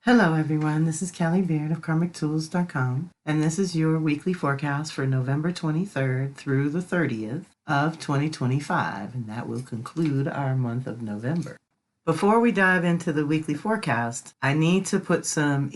Hello everyone, this is Kelly Beard of KarmicTools.com, and this is your weekly forecast for November 23rd through the 30th of 2025, and that will conclude our month of November. Before we dive into the weekly forecast, I need to put some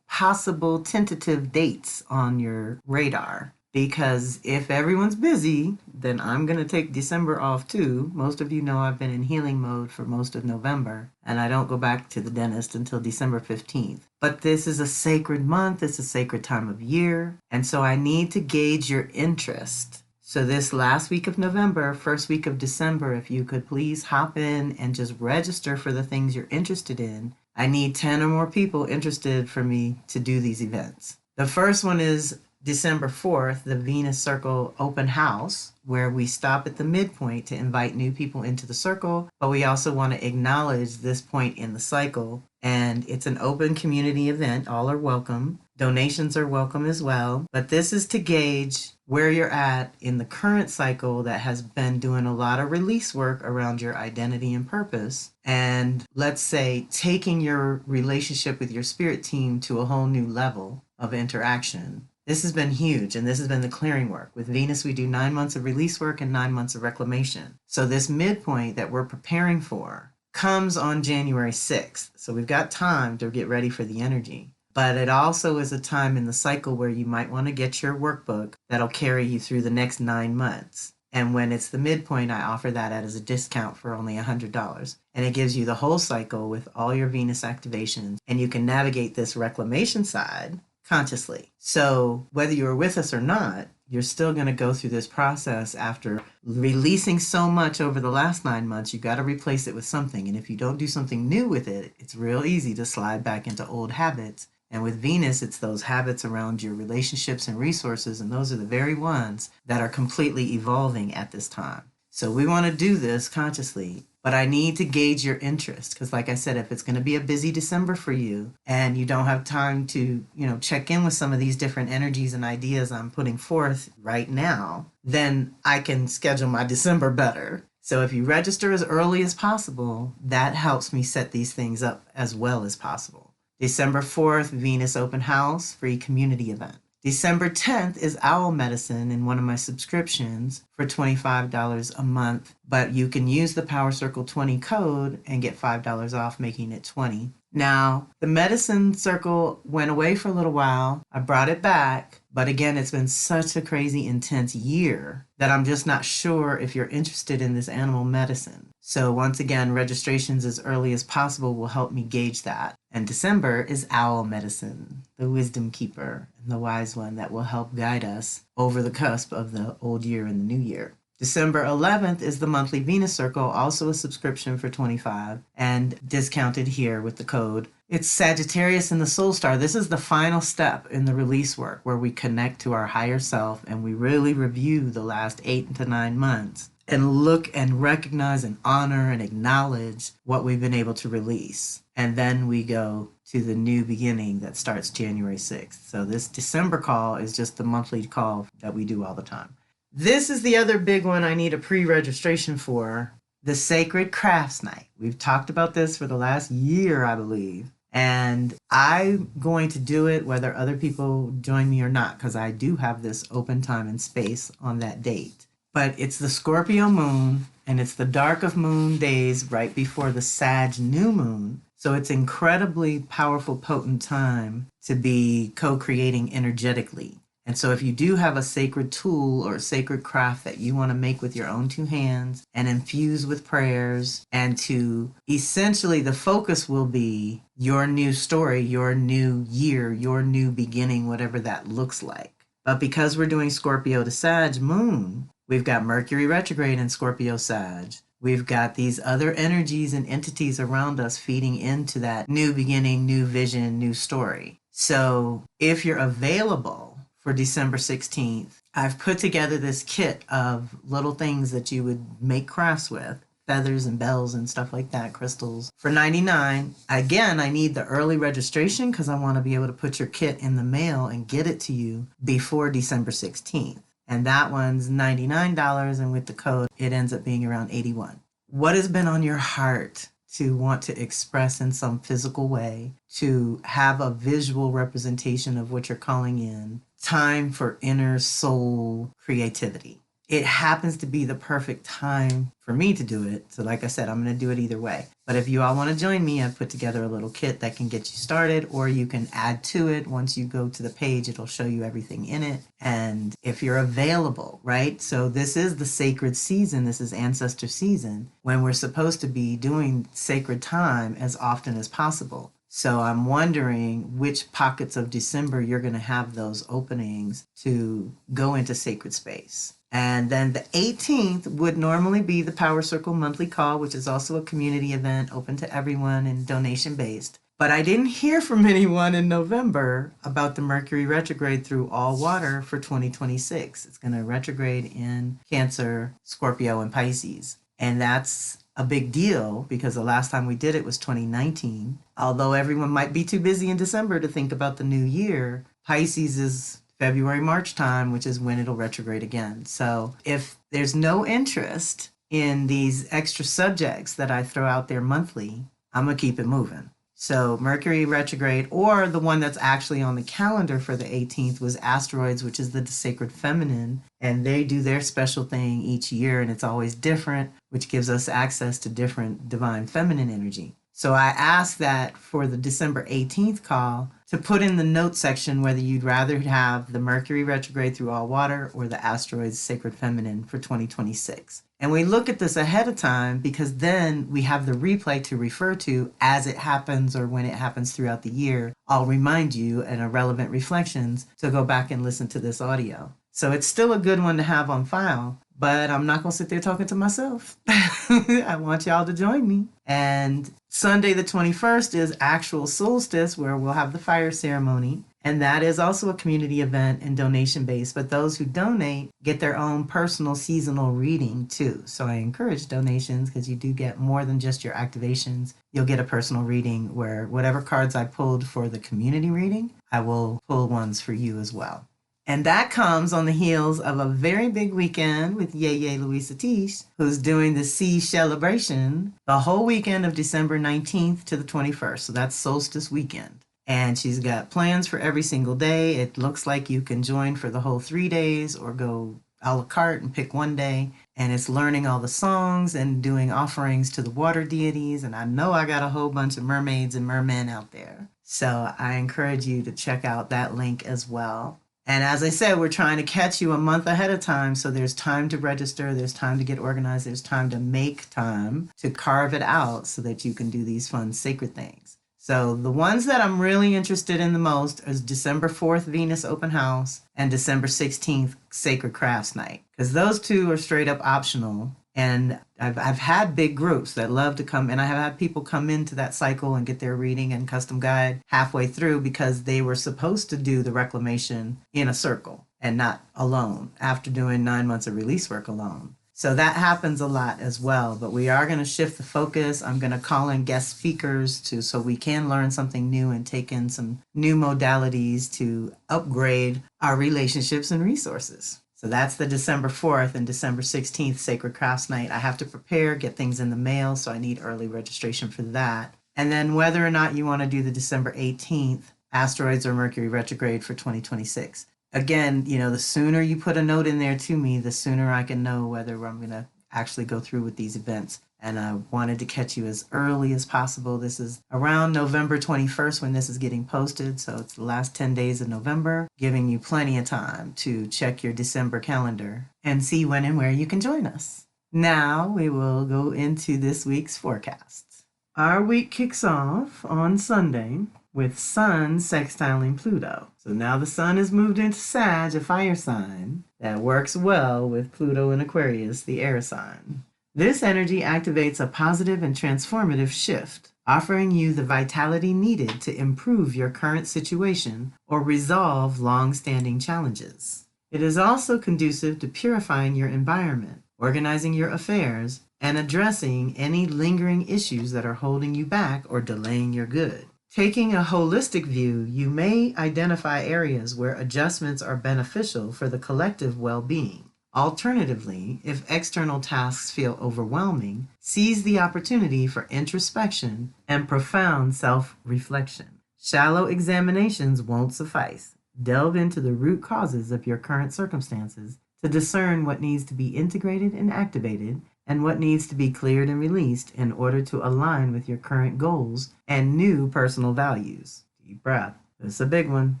possible tentative dates on your radar. Because if everyone's busy, then I'm going to take December off too. Most of you know I've been in healing mode for most of November, and I don't go back to the dentist until December 15th. But this is a sacred month, it's a sacred time of year, and so I need to gauge your interest. So this last week of November, first week of December, if you could please hop in and just register for the things you're interested in. I need 10 or more people interested for me to do these events. The first one is December 4th, the Venus Circle Open House, where we stop at the midpoint to invite new people into the circle, but we also want to acknowledge this point in the cycle. And it's an open community event. All are welcome. Donations are welcome as well. But this is to gauge where you're at in the current cycle that has been doing a lot of release work around your identity and purpose. And let's say taking your relationship with your spirit team to a whole new level of interaction. This has been huge, and this has been the clearing work. With Venus, we do 9 months of release work and 9 months of reclamation. So this midpoint that we're preparing for comes on January 6th. So we've got time to get ready for the energy. But it also is a time in the cycle where you might want to get your workbook that'll carry you through the next 9 months. And when it's the midpoint, I offer that as a discount for only $100. And it gives you the whole cycle with all your Venus activations. And you can navigate this reclamation side consciously. So whether you're with us or not, you're still going to go through this process after releasing so much over the last 9 months. You got to replace it with something. And if you don't do something new with it, it's real easy to slide back into old habits. And with Venus, it's those habits around your relationships and resources. And those are the very ones that are completely evolving at this time. So we want to do this consciously. But I need to gauge your interest because, like I said, if it's going to be a busy December for you and you don't have time to, check in with some of these different energies and ideas I'm putting forth right now, then I can schedule my December better. So if you register as early as possible, that helps me set these things up as well as possible. December 4th, Venus Open House, free community event. December 10th is Owl Medicine in one of my subscriptions for $25 a month, but you can use the Power Circle 20 code and get $5 off, making it $20. Now, the Medicine Circle went away for a little while. I brought it back, but again, it's been such a crazy intense year that I'm just not sure if you're interested in this animal medicine. So once again, registrations as early as possible will help me gauge that. And December is Owl Medicine, the wisdom keeper and the wise one that will help guide us over the cusp of the old year and the new year. December 11th is the monthly Venus Circle, also a subscription for $25 and discounted here with the code. It's Sagittarius and the Soul Star. This is the final step in the release work where we connect to our higher self and we really review the last 8 to 9 months and look and recognize and honor and acknowledge what we've been able to release. And then we go to the new beginning that starts January 6th. So this December call is just the monthly call that we do all the time. This is the other big one I need a pre-registration for, the Sacred Crafts Night. We've talked about this for the last year, I believe. And I'm going to do it whether other people join me or not, because I do have this open time and space on that date. But it's the Scorpio moon, and it's the dark of moon days right before the Sag new moon. So it's incredibly powerful, potent time to be co-creating energetically. And so if you do have a sacred tool or a sacred craft that you want to make with your own 2 hands and infuse with prayers, and to essentially the focus will be your new story, your new year, your new beginning, whatever that looks like. But because we're doing Scorpio to Sag moon, we've got Mercury retrograde in Scorpio Sag. We've got these other energies and entities around us feeding into that new beginning, new vision, new story. So if you're available for December 16th, I've put together this kit of little things that you would make crafts with, feathers and bells and stuff like that, crystals, for $99. Again, I need the early registration because I want to be able to put your kit in the mail and get it to you before December 16th. And that one's $99, and with the code, it ends up being around $81. What has been on your heart to want to express in some physical way, to have a visual representation of what you're calling in, time for inner soul creativity. It happens to be the perfect time for me to do it. So like I said, I'm going to do it either way. But if you all want to join me, I've put together a little kit that can get you started, or you can add to it. Once you go to the page, it'll show you everything in it. And if you're available, right? So this is the sacred season. This is ancestor season, when we're supposed to be doing sacred time as often as possible. So I'm wondering which pockets of December you're going to have those openings to go into sacred space. And then the 18th would normally be the Power Circle monthly call, which is also a community event open to everyone and donation based. But I didn't hear from anyone in November about the Mercury retrograde through all water for 2026. It's going to retrograde in Cancer, Scorpio, and Pisces. And that's a big deal because the last time we did it was 2019. Although everyone might be too busy in December to think about the new year, Pisces is February, March time, which is when it'll retrograde again. So if there's no interest in these extra subjects that I throw out there monthly, I'm going to keep it moving. So Mercury retrograde, or the one that's actually on the calendar for the 18th, was asteroids, which is the sacred feminine. And they do their special thing each year, and it's always different, which gives us access to different divine feminine energy. So I asked that for the December 18th call to put in the note section whether you'd rather have the Mercury retrograde through all water or the asteroids sacred feminine for 2026. And we look at this ahead of time because then we have the replay to refer to as it happens or when it happens throughout the year. I'll remind you in irrelevant reflections to go back and listen to this audio. So it's still a good one to have on file, but I'm not going to sit there talking to myself. I want y'all to join me. And Sunday the 21st is actual solstice, where we'll have the fire ceremony. And that is also a community event and donation based. But those who donate get their own personal seasonal reading too. So I encourage donations because you do get more than just your activations. You'll get a personal reading where whatever cards I pulled for the community reading, I will pull ones for you as well. And that comes on the heels of a very big weekend with Yeye Louisa Tish, who's doing the Sea Celebration the whole weekend of December 19th to the 21st. So that's solstice weekend. And she's got plans for every single day. It looks like you can join for the whole 3 days or go a la carte and pick one day. And it's learning all the songs and doing offerings to the water deities. And I know I got a whole bunch of mermaids and mermen out there. So I encourage you to check out that link as well. And as I said, we're trying to catch you a month ahead of time. So there's time to register. There's time to get organized. There's time to make time to carve it out so that you can do these fun sacred things. So the ones that I'm really interested in the most is December 4th, Venus Open House, and December 16th, Sacred Crafts Night. Because those two are straight up optional. And I've had big groups that love to come, and I have had people come into that cycle and get their reading and custom guide halfway through because they were supposed to do the reclamation in a circle and not alone after doing 9 months of release work alone. So that happens a lot as well, but we are going to shift the focus. I'm going to call in guest speakers so we can learn something new and take in some new modalities to upgrade our relationships and resources. So that's the December 4th and December 16th Sacred Crafts Night. I have to prepare, get things in the mail, so I need early registration for that. And then whether or not you want to do the December 18th Asteroids or Mercury retrograde for 2026. Again, the sooner you put a note in there to me, the sooner I can know whether I'm going to actually go through with these events. And I wanted to catch you as early as possible. This is around November 21st when this is getting posted. So it's the last 10 days of November, giving you plenty of time to check your December calendar and see when and where you can join us. Now we will go into this week's forecast. Our week kicks off on Sunday with Sun sextiling Pluto. So now the Sun has moved into Sag, a fire sign that works well with Pluto in Aquarius, the air sign. This energy activates a positive and transformative shift, offering you the vitality needed to improve your current situation or resolve long-standing challenges. It is also conducive to purifying your environment, organizing your affairs, and addressing any lingering issues that are holding you back or delaying your good. Taking a holistic view, you may identify areas where adjustments are beneficial for the collective well-being. Alternatively, if external tasks feel overwhelming, seize the opportunity for introspection and profound self-reflection. Shallow examinations won't suffice. Delve into the root causes of your current circumstances to discern what needs to be integrated and activated and what needs to be cleared and released in order to align with your current goals and new personal values. Deep breath. This is a big one.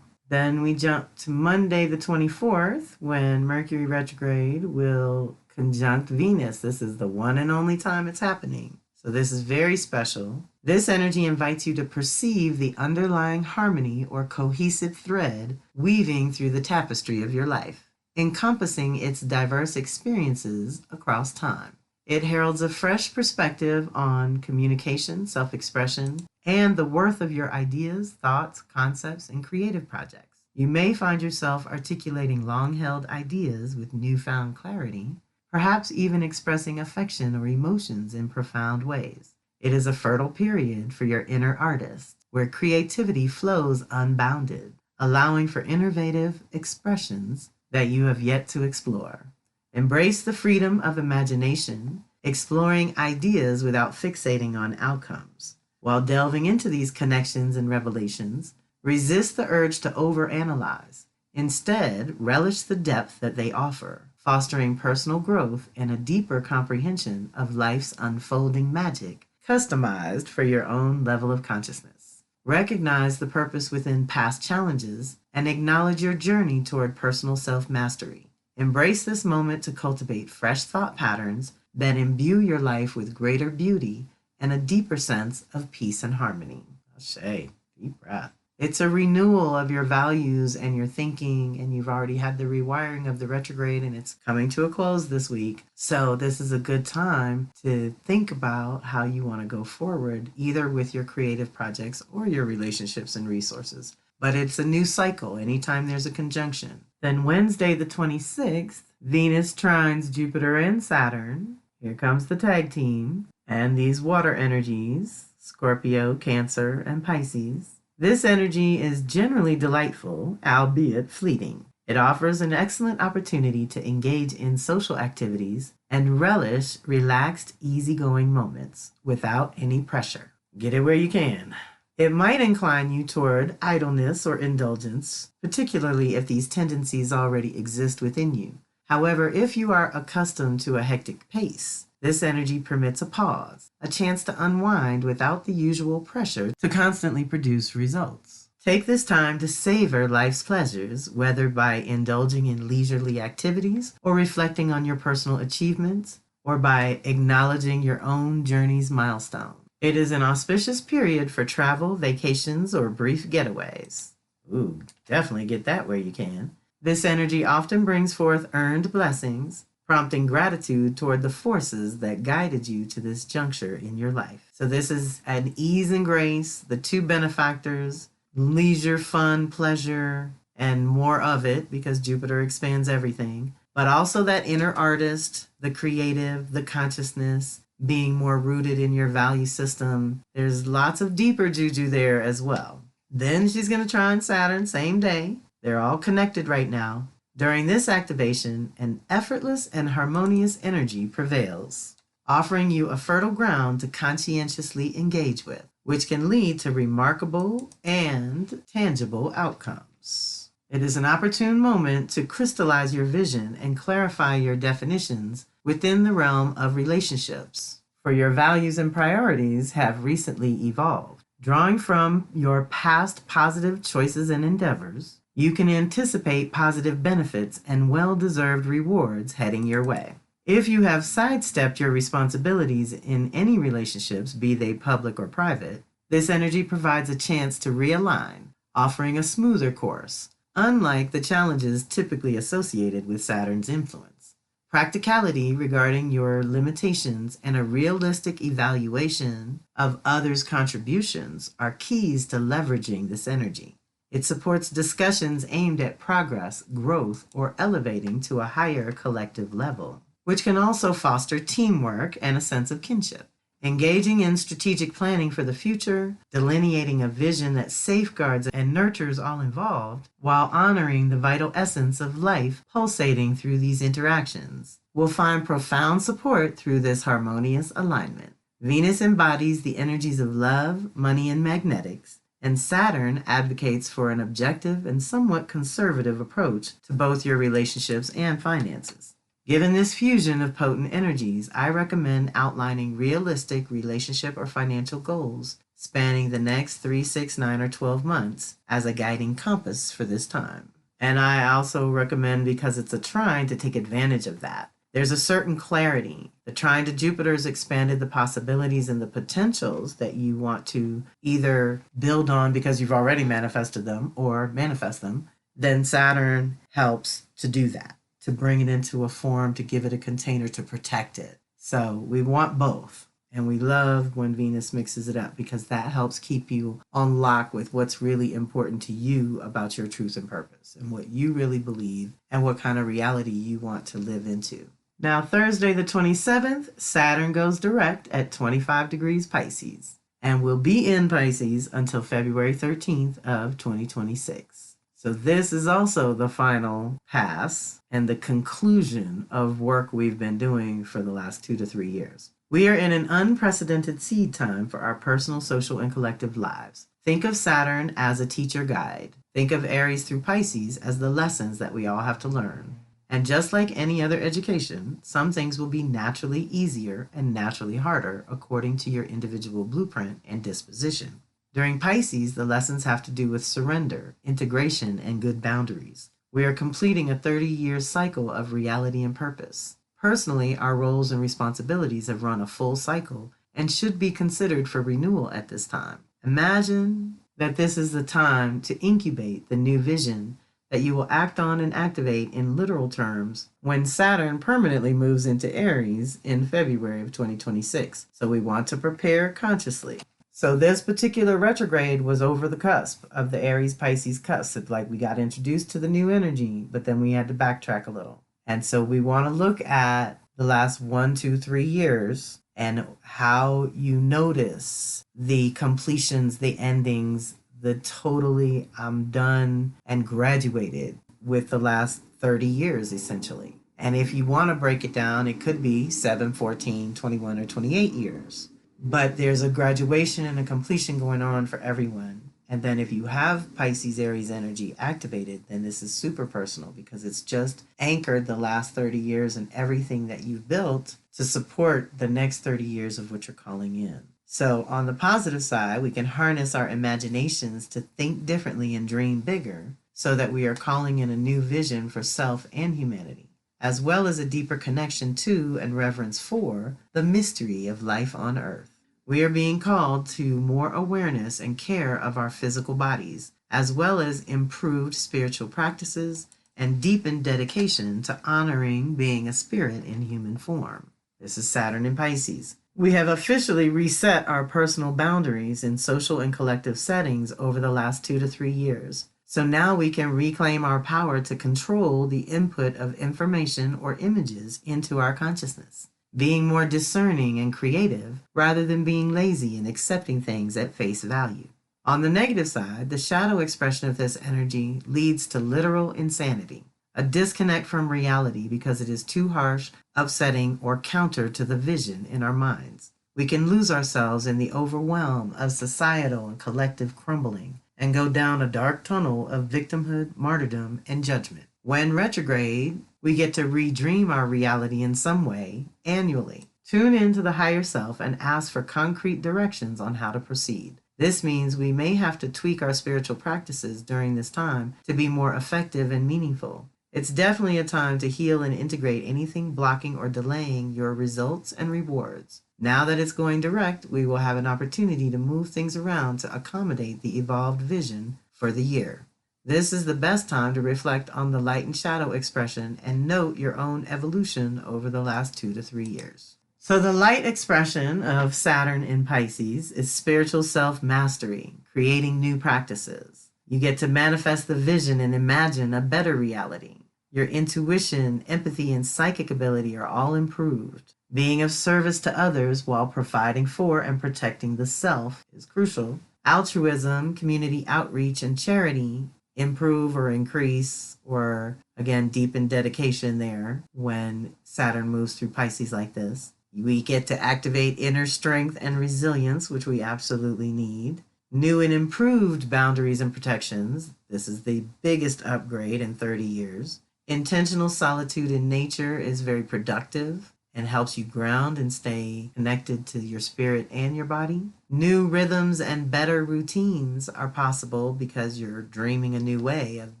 Then we jump to Monday the 24th when Mercury retrograde will conjunct Venus. This is the one and only time it's happening. So this is very special. This energy invites you to perceive the underlying harmony or cohesive thread weaving through the tapestry of your life, encompassing its diverse experiences across time. It heralds a fresh perspective on communication, self-expression, and the worth of your ideas, thoughts, concepts, and creative projects. You may find yourself articulating long-held ideas with newfound clarity, perhaps even expressing affection or emotions in profound ways. It is a fertile period for your inner artist, where creativity flows unbounded, allowing for innovative expressions that you have yet to explore. Embrace the freedom of imagination, exploring ideas without fixating on outcomes. While delving into these connections and revelations, resist the urge to overanalyze. Instead, relish the depth that they offer, fostering personal growth and a deeper comprehension of life's unfolding magic, customized for your own level of consciousness. Recognize the purpose within past challenges and acknowledge your journey toward personal self-mastery. Embrace this moment to cultivate fresh thought patterns that imbue your life with greater beauty and a deeper sense of peace and harmony. Ashe, deep breath. It's a renewal of your values and your thinking, and you've already had the rewiring of the retrograde, and it's coming to a close this week. So this is a good time to think about how you want to go forward, either with your creative projects or your relationships and resources. But it's a new cycle anytime there's a conjunction. Then Wednesday the 26th, Venus trines Jupiter and Saturn. Here comes the tag team. And these water energies, Scorpio, Cancer, and Pisces. This energy is generally delightful, albeit fleeting. It offers an excellent opportunity to engage in social activities and relish relaxed, easygoing moments without any pressure. Get it where you can. It might incline you toward idleness or indulgence, particularly if these tendencies already exist within you. However, if you are accustomed to a hectic pace, this energy permits a pause, a chance to unwind without the usual pressure to constantly produce results. Take this time to savor life's pleasures, whether by indulging in leisurely activities or reflecting on your personal achievements, or by acknowledging your own journey's milestone. It is an auspicious period for travel, vacations, or brief getaways. Ooh, definitely get that where you can. This energy often brings forth earned blessings, prompting gratitude toward the forces that guided you to this juncture in your life. So this is an ease and grace, the two benefactors, leisure, fun, pleasure, and more of it, because Jupiter expands everything, but also that inner artist, the creative, the consciousness, being more rooted in your value system. There's lots of deeper juju there as well. Then she's going to trine Saturn, same day. They're all connected right now. During this activation, an effortless and harmonious energy prevails, offering you a fertile ground to conscientiously engage with, which can lead to remarkable and tangible outcomes. It is an opportune moment to crystallize your vision and clarify your definitions within the realm of relationships, for your values and priorities have recently evolved. Drawing from your past positive choices and endeavors, you can anticipate positive benefits and well-deserved rewards heading your way. If you have sidestepped your responsibilities in any relationships, be they public or private, this energy provides a chance to realign, offering a smoother course, unlike the challenges typically associated with Saturn's influence. Practicality regarding your limitations and a realistic evaluation of others' contributions are keys to leveraging this energy. It supports discussions aimed at progress, growth, or elevating to a higher collective level, which can also foster teamwork and a sense of kinship. Engaging in strategic planning for the future, delineating a vision that safeguards and nurtures all involved, while honoring the vital essence of life pulsating through these interactions, will find profound support through this harmonious alignment. Venus embodies the energies of love, money, and magnetics, and Saturn advocates for an objective and somewhat conservative approach to both your relationships and finances. Given this fusion of potent energies, I recommend outlining realistic relationship or financial goals spanning the next 3, 6, 9, or 12 months as a guiding compass for this time. And I also recommend, because it's a trine, to take advantage of that. There's a certain clarity. The trine to Jupiter has expanded the possibilities and the potentials that you want to either build on because you've already manifested them or manifest them. Then Saturn helps to do that, to bring it into a form, to give it a container, to protect it. So we want both. And we love when Venus mixes it up because that helps keep you on lock with what's really important to you about your truth and purpose and what you really believe and what kind of reality you want to live into. Now, Thursday the 27th, Saturn goes direct at 25 degrees Pisces and will be in Pisces until February 13th of 2026. So this is also the final pass and the conclusion of work we've been doing for the last 2 to 3 years. We are in an unprecedented seed time for our personal, social, and collective lives. Think of Saturn as a teacher guide. Think of Aries through Pisces as the lessons that we all have to learn. And just like any other education, some things will be naturally easier and naturally harder according to your individual blueprint and disposition. During Pisces, the lessons have to do with surrender, integration, and good boundaries. We are completing a 30-year cycle of reality and purpose. Personally, our roles and responsibilities have run a full cycle and should be considered for renewal at this time. Imagine that this is the time to incubate the new vision that you will act on and activate in literal terms when Saturn permanently moves into Aries in February of 2026. So we want to prepare consciously. So this particular retrograde was over the cusp of the Aries-Pisces cusp. It's like we got introduced to the new energy, but then we had to backtrack a little. And so we want to look at the last 1, 2, 3 years and how you notice the completions, the endings, the totally I'm done and graduated with the last 30 years, essentially. And if you want to break it down, it could be 7, 14, 21, or 28 years. But there's a graduation and a completion going on for everyone. And then if you have Pisces Aries energy activated, then this is super personal because it's just anchored the last 30 years and everything that you've built to support the next 30 years of what you're calling in. So on the positive side, we can harness our imaginations to think differently and dream bigger so that we are calling in a new vision for self and humanity, as well as a deeper connection to and reverence for the mystery of life on Earth. We are being called to more awareness and care of our physical bodies, as well as improved spiritual practices and deepened dedication to honoring being a spirit in human form. This is Saturn in Pisces. We have officially reset our personal boundaries in social and collective settings over the last 2 to 3 years. So now we can reclaim our power to control the input of information or images into our consciousness, being more discerning and creative rather than being lazy and accepting things at face value. On the negative side, the shadow expression of this energy leads to literal insanity, a disconnect from reality because it is too harsh, upsetting, or counter to the vision in our minds. We can lose ourselves in the overwhelm of societal and collective crumbling and go down a dark tunnel of victimhood, martyrdom, and judgment. When retrograde, we get to redream our reality in some way annually. Tune into the higher self and ask for concrete directions on how to proceed. This means we may have to tweak our spiritual practices during this time to be more effective and meaningful. It's definitely a time to heal and integrate anything blocking or delaying your results and rewards. Now that it's going direct, we will have an opportunity to move things around to accommodate the evolved vision for the year. This is the best time to reflect on the light and shadow expression and note your own evolution over the last 2 to 3 years. So the light expression of Saturn in Pisces is spiritual self-mastery, creating new practices. You get to manifest the vision and imagine a better reality. Your intuition, empathy, and psychic ability are all improved. Being of service to others while providing for and protecting the self is crucial. Altruism, community outreach, and charity improve or increase, or again, deepen dedication there when Saturn moves through Pisces like this. We get to activate inner strength and resilience, which we absolutely need. New and improved boundaries and protections. This is the biggest upgrade in 30 years. Intentional solitude in nature is very productive and helps you ground and stay connected to your spirit and your body. New rhythms and better routines are possible because you're dreaming a new way of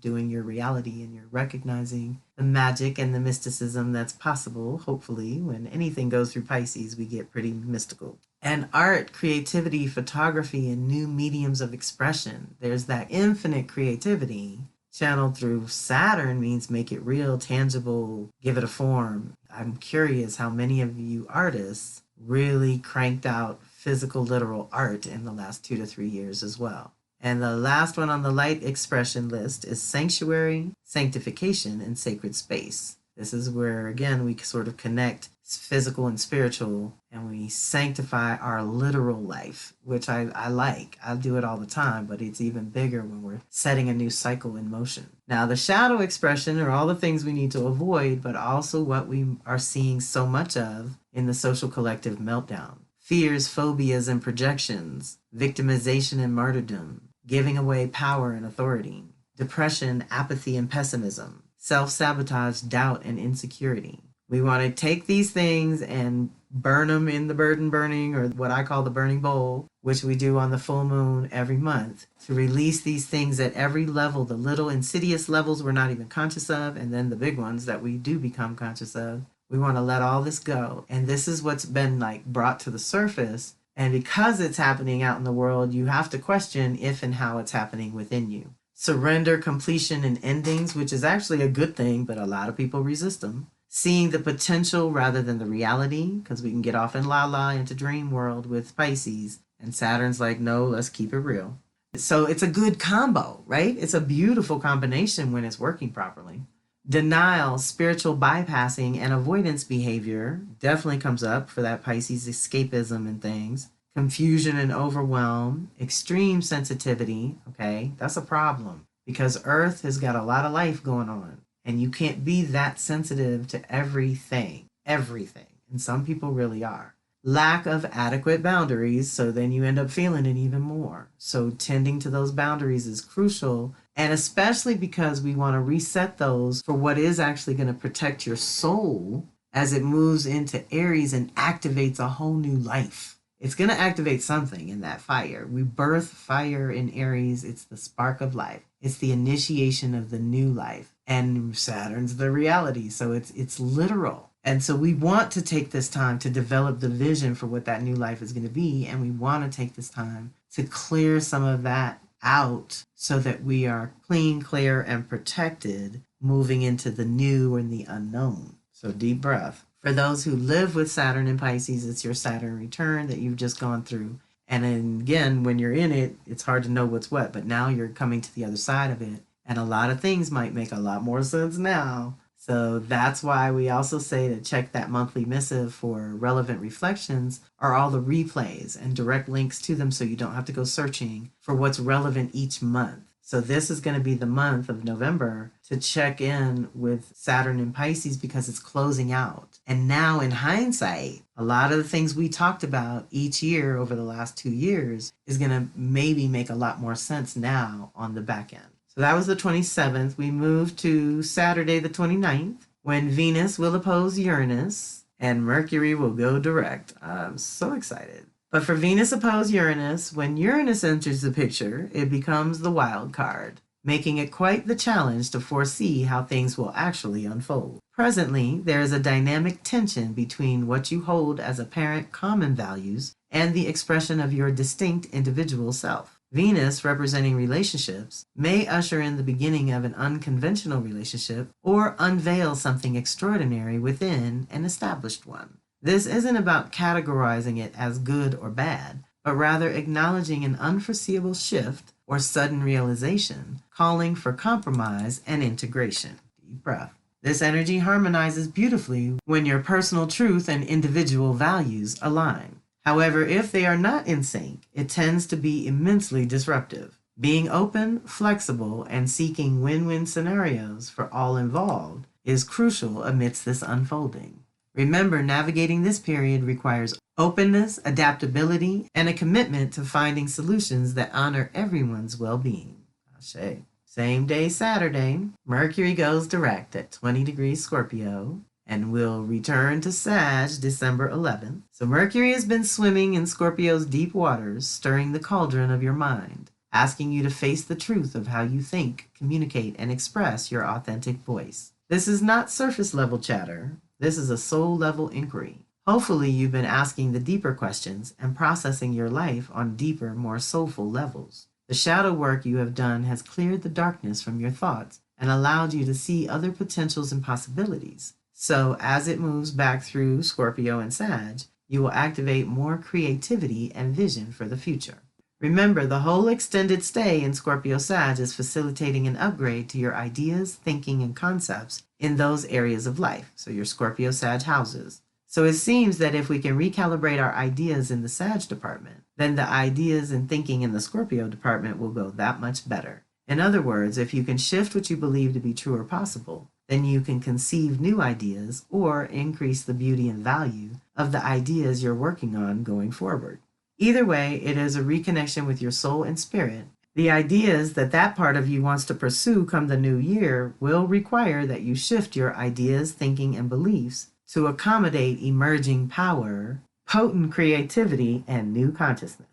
doing your reality, and you're recognizing the magic and the mysticism that's possible. Hopefully, when anything goes through Pisces, we get pretty mystical. And art, creativity, photography, and new mediums of expression. There's that infinite creativity channeled through Saturn means make it real, tangible, give it a form. I'm curious how many of you artists really cranked out physical, literal art in the last 2 to 3 years as well. And the last one on the light expression list is sanctuary, sanctification, and sacred space. This is where, again, we sort of connect physical and spiritual, and we sanctify our literal life, which I like. I do it all the time, but it's even bigger when we're setting a new cycle in motion. Now, the shadow expression are all the things we need to avoid, but also what we are seeing so much of in the social collective meltdown. Fears, phobias, and projections, victimization and martyrdom, giving away power and authority, depression, apathy, and pessimism, self-sabotage, doubt, and insecurity. We want to take these things and burn them in the burden burning, or what I call the burning bowl, which we do on the full moon every month, to release these things at every level, the little insidious levels we're not even conscious of, and then the big ones that we do become conscious of. We want to let all this go. And this is what's been brought to the surface. And because it's happening out in the world, you have to question if and how it's happening within you. Surrender, completion, and endings, which is actually a good thing, but a lot of people resist them. Seeing the potential rather than the reality, because we can get off in la-la into dream world with Pisces, and Saturn's like, no, let's keep it real. So it's a good combo, right? It's a beautiful combination when it's working properly. Denial, spiritual bypassing, and avoidance behavior definitely comes up for that Pisces escapism and things. Confusion and overwhelm, extreme sensitivity, okay? That's a problem because Earth has got a lot of life going on. And you can't be that sensitive to everything. And some people really are. Lack of adequate boundaries, so then you end up feeling it even more. So tending to those boundaries is crucial, and especially because we want to reset those for what is actually going to protect your soul as it moves into Aries and activates a whole new life. It's going to activate something in that fire. We birth fire in Aries. It's the spark of life. It's the initiation of the new life. And Saturn's the reality. So it's literal. And so we want to take this time to develop the vision for what that new life is going to be. And we want to take this time to clear some of that out so that we are clean, clear, and protected moving into the new and the unknown. So deep breath. For those who live with Saturn in Pisces, it's your Saturn return that you've just gone through. And then again, when you're in it, it's hard to know what's what, but now you're coming to the other side of it. And a lot of things might make a lot more sense now. So that's why we also say to check that monthly missive for relevant reflections or all the replays and direct links to them so you don't have to go searching for what's relevant each month. So this is going to be the month of November to check in with Saturn in Pisces because it's closing out. And now in hindsight, a lot of the things we talked about each year over the last 2 years is going to maybe make a lot more sense now on the back end. So that was the 27th. We moved to Saturday the 29th when Venus will oppose Uranus and Mercury will go direct. I'm so excited. But for Venus opposed Uranus, when Uranus enters the picture, it becomes the wild card, making it quite the challenge to foresee how things will actually unfold. Presently, there is a dynamic tension between what you hold as apparent common values and the expression of your distinct individual self. Venus, representing relationships, may usher in the beginning of an unconventional relationship or unveil something extraordinary within an established one. This isn't about categorizing it as good or bad, but rather acknowledging an unforeseeable shift or sudden realization, calling for compromise and integration. Deep breath. This energy harmonizes beautifully when your personal truth and individual values align. However, if they are not in sync, it tends to be immensely disruptive. Being open, flexible, and seeking win-win scenarios for all involved is crucial amidst this unfolding. Remember, navigating this period requires openness, adaptability, and a commitment to finding solutions that honor everyone's well-being. Ashe. Same day Saturday, Mercury goes direct at 20 degrees Scorpio and will return to Sag December 11th. So Mercury has been swimming in Scorpio's deep waters, stirring the cauldron of your mind, asking you to face the truth of how you think, communicate, and express your authentic voice. This is not surface level chatter. This is a soul level inquiry. Hopefully you've been asking the deeper questions and processing your life on deeper, more soulful levels. The shadow work you have done has cleared the darkness from your thoughts and allowed you to see other potentials and possibilities. So as it moves back through Scorpio and Sag, you will activate more creativity and vision for the future. Remember, the whole extended stay in Scorpio Sag is facilitating an upgrade to your ideas, thinking, and concepts in those areas of life, so your Scorpio Sag houses. So it seems that if we can recalibrate our ideas in the Sag department, then the ideas and thinking in the Scorpio department will go that much better. In other words, if you can shift what you believe to be true or possible, then you can conceive new ideas or increase the beauty and value of the ideas you're working on going forward. Either way, it is a reconnection with your soul and spirit. The ideas that part of you wants to pursue come the new year will require that you shift your ideas, thinking, and beliefs to accommodate emerging power, potent creativity, and new consciousness.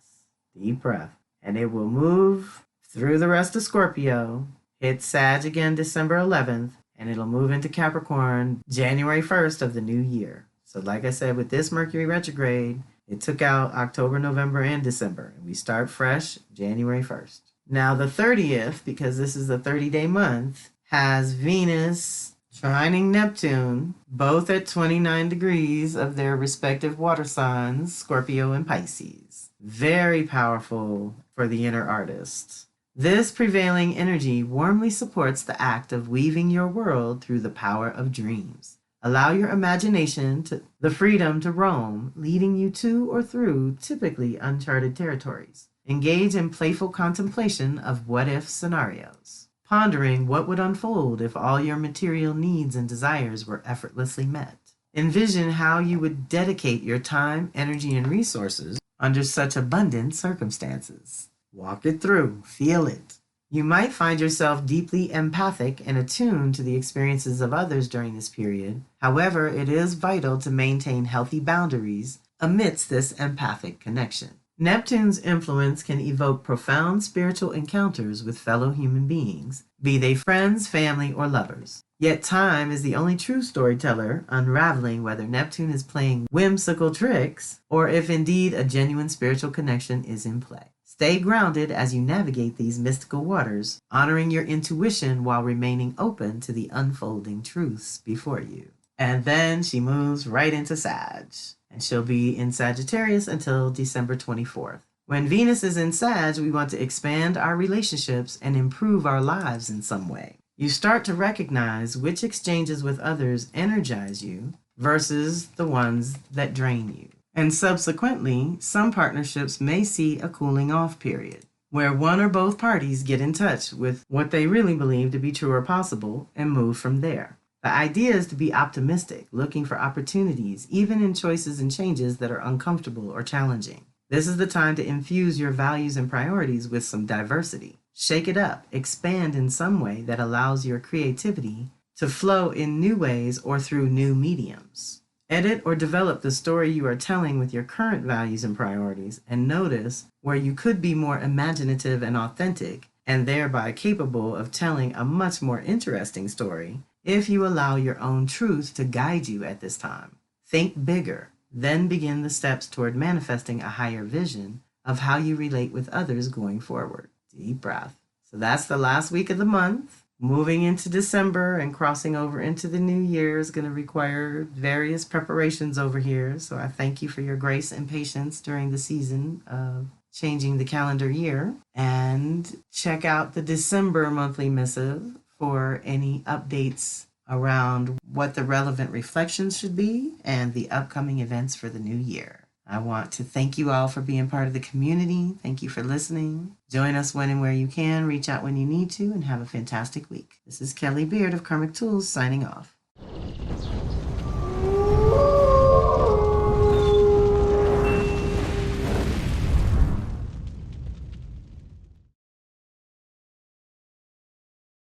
Deep breath. And it will move through the rest of Scorpio, hit Sag again December 11th, and it'll move into Capricorn January 1st of the new year. So like I said, with this Mercury retrograde, it took out October, November, and December. And we start fresh January 1st. Now the 30th, because this is a 30-day month, has Venus trining Neptune, both at 29 degrees of their respective water signs, Scorpio and Pisces. Very powerful for the inner artist. This prevailing energy warmly supports the act of weaving your world through the power of dreams. Allow your imagination the freedom to roam, leading you to or through typically uncharted territories. Engage in playful contemplation of what-if scenarios, pondering what would unfold if all your material needs and desires were effortlessly met. Envision how you would dedicate your time, energy, and resources under such abundant circumstances. Walk it through, feel it. You might find yourself deeply empathic and attuned to the experiences of others during this period. However, it is vital to maintain healthy boundaries amidst this empathic connection. Neptune's influence can evoke profound spiritual encounters with fellow human beings, be they friends, family, or lovers. Yet time is the only true storyteller, unraveling whether Neptune is playing whimsical tricks or if indeed a genuine spiritual connection is in play. Stay grounded as you navigate these mystical waters, honoring your intuition while remaining open to the unfolding truths before you. And then she moves right into Sag, and she'll be in Sagittarius until December 24th. When Venus is in Sag, we want to expand our relationships and improve our lives in some way. You start to recognize which exchanges with others energize you versus the ones that drain you. And subsequently, some partnerships may see a cooling off period, where one or both parties get in touch with what they really believe to be true or possible and move from there. The idea is to be optimistic, looking for opportunities, even in choices and changes that are uncomfortable or challenging. This is the time to infuse your values and priorities with some diversity. Shake it up, expand in some way that allows your creativity to flow in new ways or through new mediums. Edit or develop the story you are telling with your current values and priorities, and notice where you could be more imaginative and authentic, and thereby capable of telling a much more interesting story if you allow your own truth to guide you at this time. Think bigger, then begin the steps toward manifesting a higher vision of how you relate with others going forward. Deep breath. So that's the last week of the month. Moving into December and crossing over into the new year is going to require various preparations over here. So I thank you for your grace and patience during the season of changing the calendar year. And check out the December monthly missive for any updates around what the relevant reflections should be and the upcoming events for the new year. I want to thank you all for being part of the community. Thank you for listening. Join us when and where you can. Reach out when you need to, and have a fantastic week. This is Kelly Beard of Karmic Tools signing off.